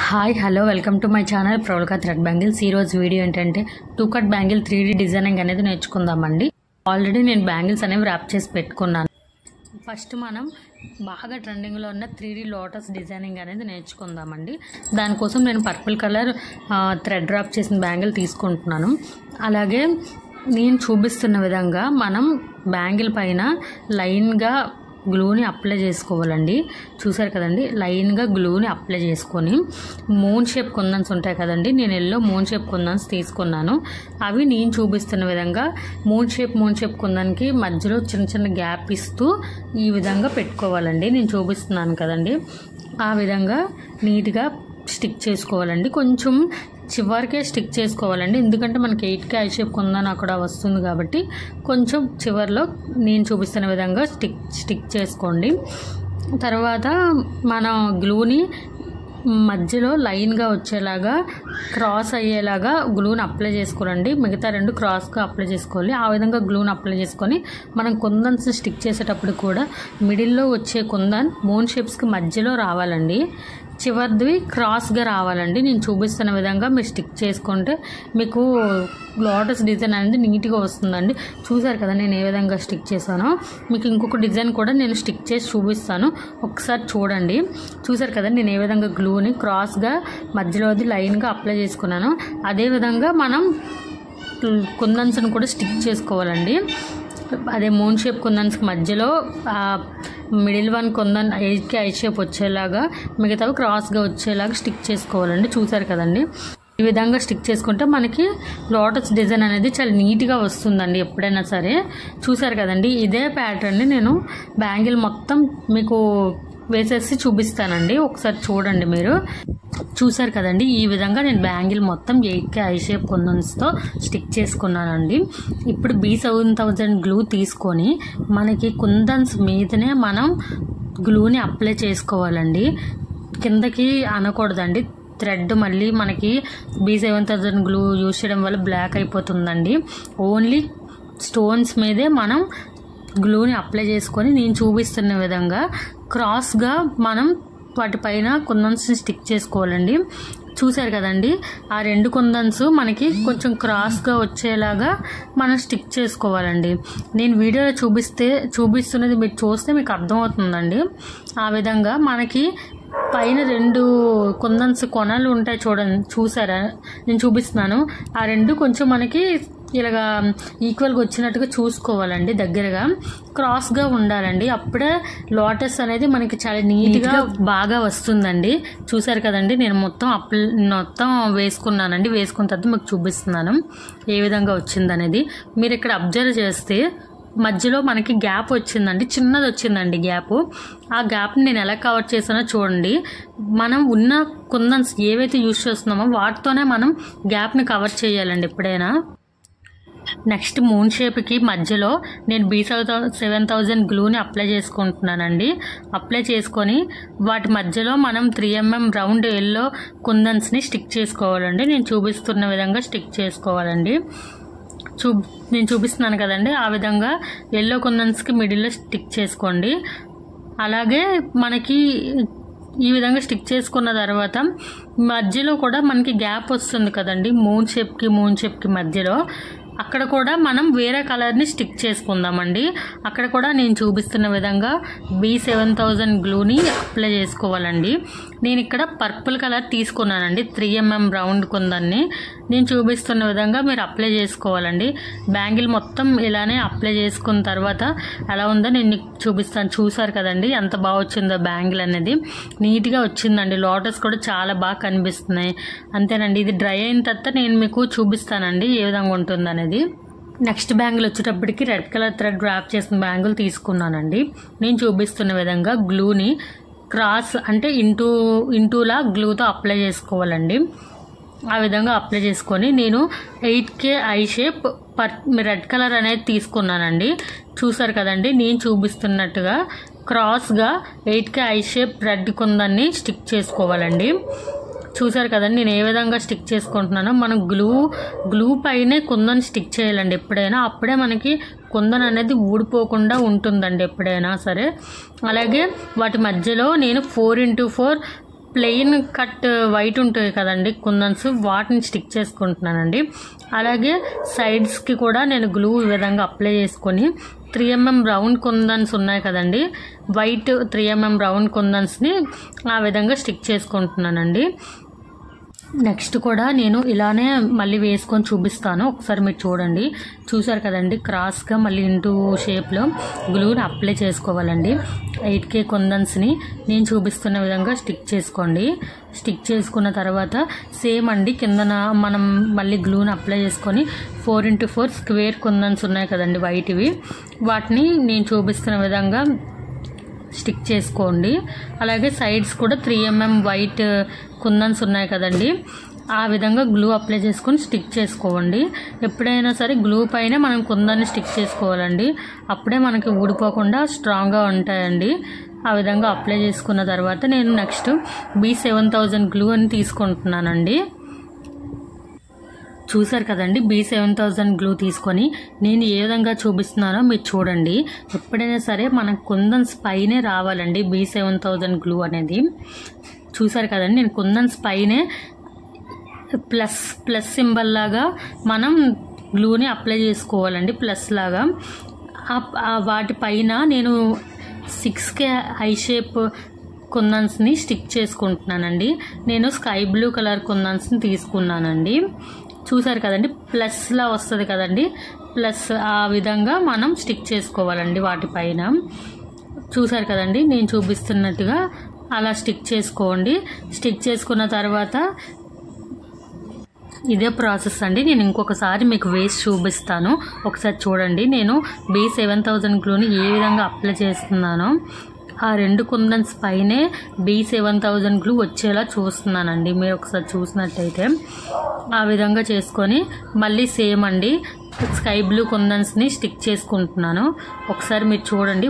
Hi hello welcome to my channel Pravalika thread bangles. ఈరోజు video ఏంటంటే 2 cut bangle 3D designing అనేది నేర్చుకుందామండి. Already నేను బ్యాంగిల్స్ అనేవి ర్యాప్ చేసి పెట్టుకున్నాను. ఫస్ట్ మనం బాగా ట్రెండింగ్లో ఉన్న 3D లోటస్ డిజైనింగ్ అనేది నేర్చుకుందామండి. దానికోసం నేను పర్పుల్ కలర్ థ్రెడ్ ర్యాప్ చేసిన బ్యాంగిల్ తీసుకుంటున్నాను. అలాగే నేను చూపిస్తున్న విధంగా మనం బ్యాంగిల్ పైన లైన్గా గ్లూని అప్లై చేసుకోవాలండి. చూసారు కదండి, లైన్గా గ్లూని అప్లై చేసుకొని మూన్ షేప్ కుందన్స్ ఉంటాయి కదండి, నేను ఎల్లో మూన్ షేప్ కుందన్స్ తీసుకున్నాను. అవి నేను చూపిస్తున్న విధంగా మూన్ షేప్ కుందన్కి మధ్యలో చిన్న చిన్న గ్యాప్ ఇస్తూ ఈ విధంగా పెట్టుకోవాలండి. నేను చూపిస్తున్నాను కదండి, ఆ విధంగా నీట్గా స్టిక్ చేసుకోవాలండి. కొంచెం చివరికే స్టిక్ చేసుకోవాలండి, ఎందుకంటే మనకి 8K ఐ షేప్ కుందని అక్కడ వస్తుంది కాబట్టి కొంచెం చివరిలో నేను చూపిస్తున్న విధంగా స్టిక్ చేసుకోండి. తర్వాత మన గ్లూని మధ్యలో లైన్గా వచ్చేలాగా క్రాస్ అయ్యేలాగా గ్లూని అప్లై చేసుకోవాలండి. మిగతా రెండు క్రాస్గా అప్లై చేసుకోవాలి. ఆ విధంగా గ్లూని అప్లై చేసుకొని మనం కుందన్స్ స్టిక్ చేసేటప్పుడు కూడా మిడిల్లో వచ్చే కుందన్ మూన్ షేప్స్కి మధ్యలో రావాలండి, చివరిది క్రాస్గా రావాలండి. నేను చూపిస్తున్న విధంగా మీరు స్టిక్ చేసుకుంటే మీకు లోటస్ డిజైన్ అనేది నీట్గా వస్తుందండి. చూసారు కదా నేను ఏ విధంగా స్టిక్ చేశానో. మీకు ఇంకొక డిజైన్ కూడా నేను స్టిక్ చేసి చూపిస్తాను, ఒకసారి చూడండి. చూసారు కదా నేను ఏ విధంగా గ్లూని క్రాస్గా మధ్యలోది లైన్గా అప్లై చేసుకున్నాను. అదేవిధంగా మనం కుందన్స్ని కూడా స్టిక్ చేసుకోవాలండి. అదే మూన్ షేప్ కుందన్స్కి మధ్యలో middle one kundan 8K I shape వచ్చేలాగా మిగతావి క్రాస్గా వచ్చేలాగా స్టిక్ చేసుకోవాలండి. చూసారు కదండి, ఈ విధంగా స్టిక్ చేసుకుంటే మనకి లోటస్ డిజైన్ అనేది చాలా నీట్గా వస్తుందండి ఎప్పుడైనా సరే. చూసారు కదండి, ఇదే ప్యాటర్న్ని నేను బ్యాంగిల్ మొత్తం మీకు వేసేసి చూపిస్తానండి, ఒకసారి చూడండి మీరు. చూసారు కదండి, ఈ విధంగా నేను బ్యాంగిల్ మొత్తం 8K ఐ షేప్ కుందన్స్తో స్టిక్ చేసుకున్నానండి. ఇప్పుడు B7000 గ్లూ తీసుకొని మనకి కుందన్స్ మీదనే మనం గ్లూని అప్లై చేసుకోవాలండి. కిందకి అనకూడదండి, థ్రెడ్ మళ్ళీ మనకి B7000 గ్లూ యూజ్ చేయడం వల్ల బ్లాక్ అయిపోతుందండి. ఓన్లీ స్టోన్స్ మీదే మనం గ్లూని అప్లై చేసుకొని నేను చూపిస్తున్న విధంగా క్రాస్గా మనం వాటిపైన కుందన్స్ని స్టిక్ చేసుకోవాలండి. చూసారు కదండి, ఆ రెండు కుందన్స్ మనకి కొంచెం క్రాస్గా వచ్చేలాగా మనం స్టిక్ చేసుకోవాలండి. నేను వీడియోలో చూపిస్తున్నది మీరు చూస్తే మీకు అర్థమవుతుందండి. ఆ విధంగా మనకి పైన రెండు కుందన్స్ కొనలు ఉంటాయి చూడండి, చూసారా నేను చూపిస్తున్నాను. ఆ రెండు కొంచెం మనకి ఇలాగా ఈక్వల్గా వచ్చినట్టుగా చూసుకోవాలండి, దగ్గరగా క్రాస్గా ఉండాలండి. అప్పుడే లోటస్ అనేది మనకి చాలా నీట్గా బాగా వస్తుందండి. చూసారు కదండి, నేను మొత్తం వేసుకున్నానండి. వేసుకున్న తర్వాత మీకు చూపిస్తున్నాను ఏ విధంగా వచ్చిందనేది. మీరు ఇక్కడ అబ్జర్వ్ చేస్తే మధ్యలో మనకి గ్యాప్ వచ్చిందండి, చిన్నది వచ్చిందండి గ్యాప్. ఆ గ్యాప్ని నేను ఎలా కవర్ చేసానో చూడండి. మనం ఉన్న కుందన్స్ ఏవైతే యూజ్ చేస్తున్నామో వాటితోనే మనం గ్యాప్ని కవర్ చేయాలండి ఎప్పుడైనా. నెక్స్ట్ మూన్ షేప్కి మధ్యలో నేను B7000 గ్లూని అప్లై చేసుకుంటున్నానండి. అప్లై చేసుకొని వాటి మధ్యలో మనం 3mm రౌండ్ ఎల్లో కుందన్స్ని స్టిక్ చేసుకోవాలండి. నేను చూపిస్తున్న విధంగా స్టిక్ చేసుకోవాలండి. నేను చూపిస్తున్నాను కదండి, ఆ విధంగా ఎల్లో కుందన్స్కి మిడిల్లో స్టిక్ చేసుకోండి. అలాగే మనకి ఈ విధంగా స్టిక్ చేసుకున్న తర్వాత మధ్యలో కూడా మనకి గ్యాప్ వస్తుంది కదండి, మూన్ షేప్కి మధ్యలో. అక్కడ కూడా మనం వేరే కలర్ని స్టిక్ చేసుకుందామండి. అక్కడ కూడా నేను చూపిస్తున్న విధంగా B7000 గ్లూని అప్లై చేసుకోవాలండి. నేను ఇక్కడ పర్పుల్ కలర్ తీసుకున్నానండి, 3mm రౌండ్ కుందన్ని. నేను చూపిస్తున్న విధంగా మీరు అప్లై చేసుకోవాలండి. బ్యాంగిల్ మొత్తం ఇలానే అప్లై చేసుకున్న తర్వాత ఎలా ఉందో నేను చూపిస్తాను. చూసారు కదండి ఎంత బాగా వచ్చిందో బ్యాంగిల్ అనేది, నీట్గా వచ్చిందండి. లోటస్ కూడా చాలా బాగా కనిపిస్తున్నాయి. అంతేనండి, ఇది డ్రై అయిన తర్వాత నేను మీకు చూపిస్తానండి ఏ విధంగా ఉంటుందనేది. నెక్స్ట్ బ్యాంగిల్ వచ్చేటప్పటికి రెడ్ కలర్ థ్రెడ్ ర్యాప్ చేసిన బ్యాంగిల్ తీసుకున్నానండి. నేను చూపిస్తున్న విధంగా గ్లూని క్రాస్ అంటే ఇంటూలా గ్లూతో అప్లై చేసుకోవాలండి. ఆ విధంగా అప్లై చేసుకొని నేను 8K I shape red colour అనేది తీసుకున్నానండి. చూసారు కదండి, నేను చూపిస్తున్నట్టుగా క్రాస్గా 8K ఐ షేప్ రెడ్ కుందన్ని స్టిక్ చేసుకోవాలండి. చూసారు కదండి నేను ఏ విధంగా స్టిక్ చేసుకుంటున్నానో. మనం గ్లూ పైనే కుందన్ స్టిక్ చేయాలండి ఎప్పుడైనా, అప్పుడే మనకి కుందన్ అనేది ఊడిపోకుండా ఉంటుందండి ఎప్పుడైనా సరే. అలాగే వాటి మధ్యలో నేను 4x4 ప్లెయిన్ కట్ వైట్ ఉంటాయి కదండి కుందన్స్, వాటిని స్టిక్ చేసుకుంటున్నానండి. అలాగే సైడ్స్కి కూడా నేను గ్లూ ఈ విధంగా అప్లై చేసుకొని 3mm రౌండ్ కుందన్స్ ఉన్నాయి కదండి, వైట్ 3mm రౌండ్ కుందన్స్ని ఆ విధంగా స్టిక్ చేసుకుంటున్నానండి. నెక్స్ట్ కూడా నేను ఇలానే మళ్ళీ వేసుకొని చూపిస్తాను, ఒకసారి మీరు చూడండి. చూసారు కదండి, క్రాస్గా మళ్ళీ ఇంటూ షేప్లో గ్లూని అప్లై చేసుకోవాలండి. 8K కుందన్స్ని నేను చూపిస్తున్న విధంగా స్టిక్ చేసుకోండి. స్టిక్ చేసుకున్న తర్వాత సేమ్ అండి, కిందన మనం మళ్ళీ గ్లూని అప్లై చేసుకొని 4x4 స్క్వేర్ కుందన్స్ ఉన్నాయి కదండి వైట్వి, వాటిని నేను చూపిస్తున్న విధంగా స్టిక్ చేసుకోండి. అలాగే సైడ్స్ కూడా 3mm వైట్ కుందన్స్ ఉన్నాయి కదండి, ఆ విధంగా గ్లూ అప్లై చేసుకొని స్టిక్ చేసుకోండి. ఎప్పుడైనా సరే గ్లూ పైనే మనం కుందాన్ని స్టిక్ చేసుకోవాలండి, అప్పుడే మనకి ఊడిపోకుండా స్ట్రాంగ్గా ఉంటాయండి. ఆ విధంగా అప్లై చేసుకున్న తర్వాత నేను నెక్స్ట్ B7000 గ్లూ అని తీసుకుంటున్నానండి. చూసారు కదండి, B7000 గ్లూ తీసుకొని నేను ఏ విధంగా చూపిస్తున్నానో మీరు చూడండి. ఎప్పుడైనా సరే మన కుందన్స్ పైనే రావాలండి B7000 గ్లూ అనేది. చూసారు కదండి, నేను కుందన్స్ పైనే ప్లస్ సింబల్ లాగా మనం గ్లూని అప్లై చేసుకోవాలండి, ప్లస్ లాగా. వాటిపైన నేను 6K హై షేప్ కుందన్స్ని స్టిక్ చేసుకుంటున్నానండి. నేను స్కై బ్లూ కలర్ కుందన్స్ని తీసుకున్నానండి. చూసారు కదండి, ప్లస్లా వస్తుంది కదండి, ప్లస్ ఆ విధంగా మనం స్టిక్ చేసుకోవాలండి వాటిపైన. చూసారు కదండి, నేను చూపిస్తున్నట్టుగా అలా స్టిక్ చేసుకోండి. స్టిక్ చేసుకున్న తర్వాత ఇదే ప్రాసెస్ అండి, నేను ఇంకొకసారి మీకు వేసి చూపిస్తాను, ఒకసారి చూడండి. నేను B7000 గ్లూని ఏ విధంగా అప్లై చేస్తున్నానో ఆ 2 కుందన్స్ పైనే B7000 గ్లూ వచ్చేలా చూస్తున్నానండి. మీరు ఒకసారి చూసినట్టయితే ఆ విధంగా చేసుకొని మళ్ళీ సేమ్ అండి స్కై బ్లూ కుందన్స్ని స్టిక్ చేసుకుంటున్నాను. ఒకసారి మీరు చూడండి,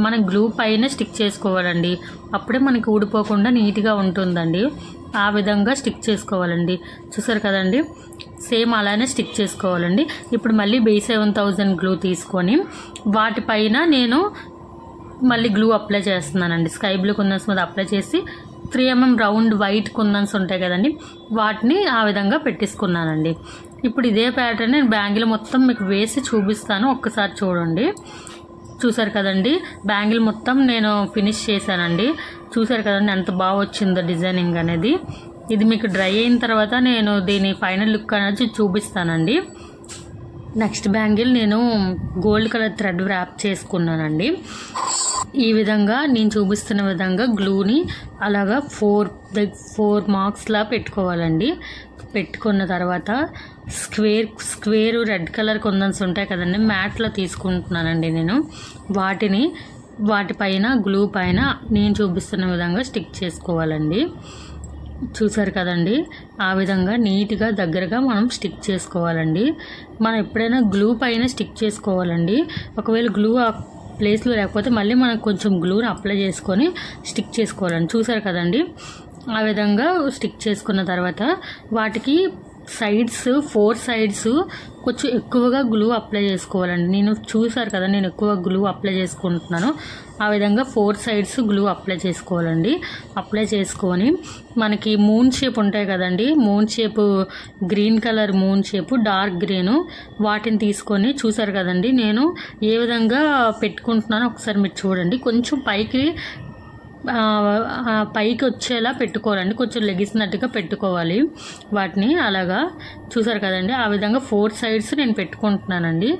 మన గ్లూ పైన స్టిక్ చేసుకోవాలండి, అప్పుడే మనకి ఊడిపోకుండా నీట్గా ఉంటుందండి. ఆ విధంగా స్టిక్ చేసుకోవాలండి. చూసారు కదండి, సేమ్ అలానే స్టిక్ చేసుకోవాలండి. ఇప్పుడు మళ్ళీ B7000 గ్లూ తీసుకొని వాటిపైన నేను మళ్ళీ గ్లూ అప్లై చేస్తున్నానండి. స్కై బ్లూ కుందన్స్ మీద అప్లై చేసి 3mm రౌండ్ వైట్ కుందన్స్ ఉంటాయి కదండి, వాటిని ఆ విధంగా పెట్టేసుకున్నానండి. ఇప్పుడు ఇదే ప్యాటర్న్ నేను బ్యాంగిల్ మొత్తం మీకు వేసి చూపిస్తాను, ఒక్కసారి చూడండి. చూసారు కదండి, బ్యాంగిల్ మొత్తం నేను ఫినిష్ చేశానండి. చూసారు కదండి ఎంత బాగా వచ్చిందో డిజైనింగ్ అనేది. ఇది మీకు డ్రై అయిన తర్వాత నేను దీని ఫైనల్ లుక్ అనేది చూపిస్తానండి. నెక్స్ట్ బ్యాంగిల్ నేను గోల్డ్ కలర్ థ్రెడ్ ర్యాప్ చేసుకున్నానండి. ఈ విధంగా నేను చూపిస్తున్న విధంగా గ్లూని అలాగా 4 మార్క్స్లా పెట్టుకోవాలండి. పెట్టుకున్న తర్వాత స్క్వేర్ రెడ్ కలర్ కుందన్స్ ఉంటాయి కదండి, మ్యాట్లో తీసుకుంటున్నానండి నేను. వాటిపైన గ్లూ పైన నేను చూపిస్తున్న విధంగా స్టిక్ చేసుకోవాలండి. చూసారు కదండి, ఆ విధంగా నీట్గా దగ్గరగా మనం స్టిక్ చేసుకోవాలండి. మనం ఎప్పుడైనా గ్లూ పైన స్టిక్ చేసుకోవాలండి. ఒకవేళ గ్లూ ఆ ప్లేస్లో లేకపోతే మళ్ళీ మనం కొంచెం గ్లూని అప్లై చేసుకొని స్టిక్ చేసుకోవాలండి. చూసారు కదండి, ఆ విధంగా స్టిక్ చేసుకున్న తర్వాత వాటికి సైడ్స్ 4 సైడ్స్ కొంచెం ఎక్కువగా గ్లూ అప్లై చేసుకోవాలండి. నేను చూసారు కదా, నేను ఎక్కువ గ్లూ అప్లై చేసుకుంటున్నాను. ఆ విధంగా 4 సైడ్స్ గ్లూ అప్లై చేసుకోవాలండి. అప్లై చేసుకొని మనకి మూన్ షేప్ ఉంటాయి కదండి, moon shape green colour moon shape dark green, వాటిని తీసుకొని చూసారు కదండి నేను ఏ విధంగా పెట్టుకుంటున్నానో ఒకసారి మీరు చూడండి. కొంచెం పైకి వచ్చేలా పెట్టుకోవాలండి, కొంచెం లెగిసినట్టుగా పెట్టుకోవాలి వాటిని. అలాగా చూసారు కదండి, ఆ విధంగా 4 సైడ్స్ నేను పెట్టుకుంటున్నానండి.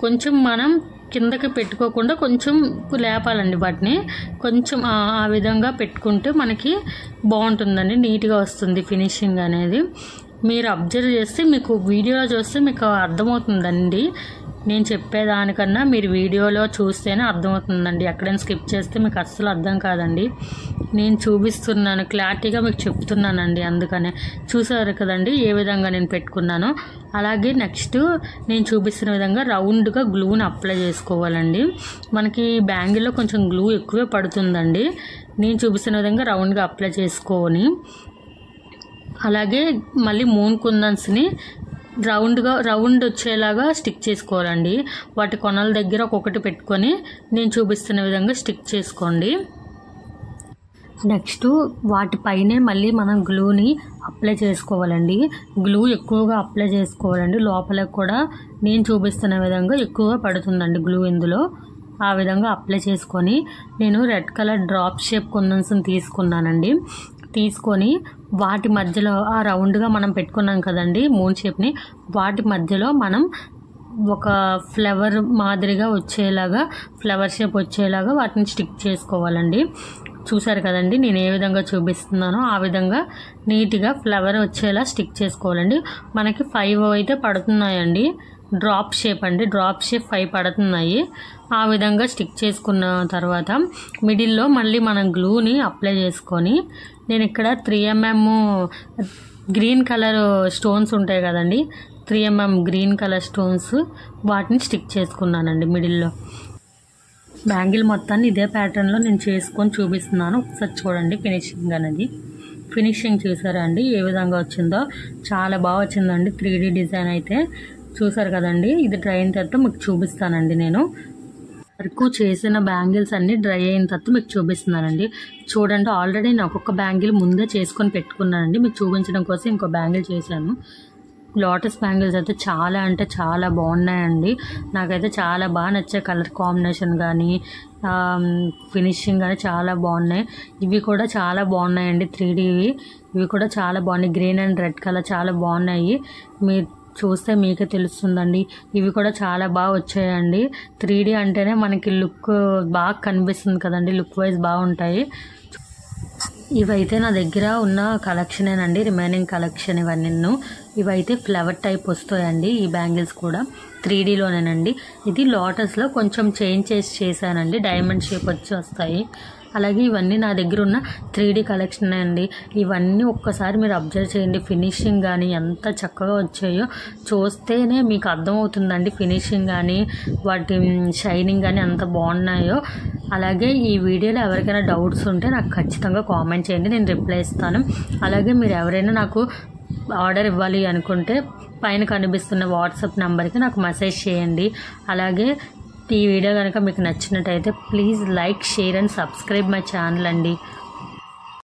కొంచెం మనం కిందకి పెట్టుకోకుండా కొంచెం లేపాలండి వాటిని. కొంచెం ఆ విధంగా పెట్టుకుంటే మనకి బాగుంటుందండి, నీట్గా వస్తుంది ఫినిషింగ్ అనేది. మీరు అబ్జర్వ్ చేస్తే మీకు వీడియోలో చూస్తే మీకు అర్థమవుతుందండి. నేను చెప్పేదానికన్నా మీరు వీడియోలో చూస్తేనే అర్థమవుతుందండి. ఎక్కడైనా స్కిప్ చేస్తే మీకు అస్సలు అర్థం కాదండి. నేను చూపిస్తున్నాను, క్లారిటీగా మీకు చెప్తున్నానండి. అందుకనే చూసారు కదండి ఏ విధంగా నేను పెట్టుకున్నానో. అలాగే నెక్స్ట్ నేను చూపిస్తున్న విధంగా రౌండ్గా గ్లూని అప్లై చేసుకోవాలండి. మనకి బ్యాంగిల్లో కొంచెం గ్లూ ఎక్కువే పడుతుందండి. నేను చూపిస్తున్న విధంగా రౌండ్గా అప్లై చేసుకొని అలాగే మళ్ళీ మూన్ కుందన్స్ని రౌండ్ వచ్చేలాగా స్టిక్ చేసుకోవాలండి. వాటి కొనల దగ్గర ఒక్కొక్కటి పెట్టుకొని నేను చూపిస్తున్న విధంగా స్టిక్ చేసుకోండి. నెక్స్ట్ వాటిపైనే మళ్ళీ మనం గ్లూని అప్లై చేసుకోవాలండి. గ్లూ ఎక్కువగా అప్లై చేసుకోవాలండి. లోపలకు కూడా నేను చూపిస్తున్న విధంగా ఎక్కువగా పడుతుందండి గ్లూ ఇందులో. ఆ విధంగా అప్లై చేసుకొని నేను రెడ్ కలర్ డ్రాప్ షేప్ కుందన్స్ని తీసుకున్నానండి. తీసుకొని వాటి మధ్యలో ఆ రౌండ్గా మనం పెట్టుకున్నాం కదండి మూన్ షేప్ని, వాటి మధ్యలో మనం ఒక ఫ్లవర్ మాదిరిగా వచ్చేలాగా, ఫ్లవర్ షేప్ వచ్చేలాగా వాటిని స్టిక్ చేసుకోవాలండి. చూసారు కదండి నేను ఏ విధంగా చూపిస్తున్నానో ఆ విధంగా నీట్గా ఫ్లవర్ వచ్చేలా స్టిక్ చేసుకోవాలండి. మనకి 5 అయితే పడుతున్నాయండి. డ్రాప్ షేప్ అండి, డ్రాప్ షేప్ 5 పడుతున్నాయి. ఆ విధంగా స్టిక్ చేసుకున్న తర్వాత మిడిల్లో మళ్ళీ మనం గ్లూని అప్లై చేసుకొని, నేను ఇక్కడ 3mm గ్రీన్ కలర్ స్టోన్స్ ఉంటాయి కదండి, 3mm గ్రీన్ కలర్ స్టోన్స్ వాటిని స్టిక్ చేసుకున్నానండి మిడిల్లో. బ్యాంగిల్ మొత్తాన్ని ఇదే ప్యాటర్న్లో నేను చేసుకొని చూపిస్తున్నాను. ఒకసారి చూడండి ఫినిషింగ్ అనేది. ఫినిషింగ్ చూసారా అండి ఏ విధంగా వచ్చిందో? చాలా బాగా వచ్చిందండి 3D డిజైన్ అయితే. చూసారు కదండి. ఇది డ్రై అయిన తర్వాత మీకు చూపిస్తానండి. నేను వరకు చేసిన బ్యాంగిల్స్ అన్నీ డ్రై అయిన తర్వాత మీకు చూపిస్తున్నానండి. చూడండి ఆల్రెడీ నేను ఒక్కొక్క బ్యాంగిల్ ముందే చేసుకొని పెట్టుకున్నానండి. మీకు చూపించడం కోసం ఇంకో బ్యాంగిల్ చేశాను. లోటస్ బ్యాంగిల్స్ అయితే చాలా అంటే చాలా బాగున్నాయండి. నాకైతే చాలా బాగా నచ్చాయి. కలర్ కాంబినేషన్ కానీ ఫినిషింగ్ కానీ చాలా బాగున్నాయి. ఇవి కూడా చాలా బాగున్నాయండి 3Dవి. ఇవి కూడా చాలా బాగున్నాయి. గ్రీన్ అండ్ రెడ్ కలర్ చాలా బాగున్నాయి. మీరు చూస్తే మీకే తెలుస్తుందండి. ఇవి కూడా చాలా బాగా వచ్చాయండి. 3D అంటేనే మనకి లుక్ బాగా కనిపిస్తుంది కదండి, లుక్ వైజ్ బాగుంటాయి. ఇవైతే నా దగ్గర ఉన్న కలెక్షనేనండి, రిమైనింగ్ కలెక్షన్ ఇవన్నీ. ఇవైతే ఫ్లవర్ టైప్ వస్తాయండి. ఈ బ్యాంగిల్స్ కూడా 3Dలోనేనండి. ఇది లోటస్లో కొంచెం చేంజ్ చేశానండి, డైమండ్ షేప్ వచ్చి వస్తాయి. అలాగే ఇవన్నీ నా దగ్గర ఉన్న 3D కలెక్షన్ అండి. ఇవన్నీ ఒక్కసారి మీరు అబ్జర్వ్ చేయండి. ఫినిషింగ్ కానీ ఎంత చక్కగా వచ్చాయో చూస్తేనే మీకు అర్థమవుతుందండి. ఫినిషింగ్ కానీ వాటి షైనింగ్ కానీ ఎంత బాగున్నాయో. అలాగే ఈ వీడియోలో ఎవరికైనా డౌట్స్ ఉంటే నాకు ఖచ్చితంగా కామెంట్ చేయండి, నేను రిప్లై ఇస్తాను. అలాగే మీరు ఎవరైనా నాకు ఆర్డర్ ఇవ్వాలి అనుకుంటే పైన కనిపిస్తున్న వాట్సాప్ నెంబర్కి నాకు మెసేజ్ చేయండి. అలాగే ఈ వీడియో కనుక మీకు నచ్చినట్టయితే please like, share and subscribe my channel అండి.